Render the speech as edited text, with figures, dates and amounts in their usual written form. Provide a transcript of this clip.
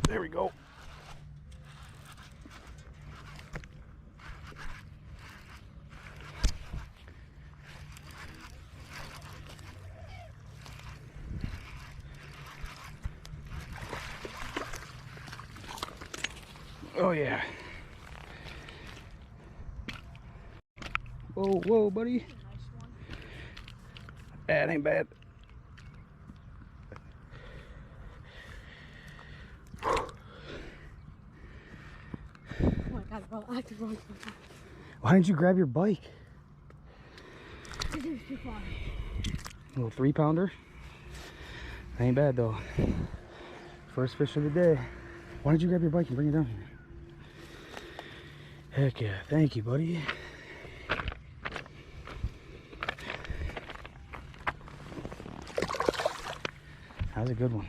There we go. Oh yeah. Whoa, whoa, buddy. That ain't bad. Oh my god, bro, I have to run. Why didn't you grab your bike? This is too far. A little 3-pounder. Ain't bad though. First fish of the day. Why don't you grab your bike and bring it down here? Heck yeah, thank you, buddy. That was a good one.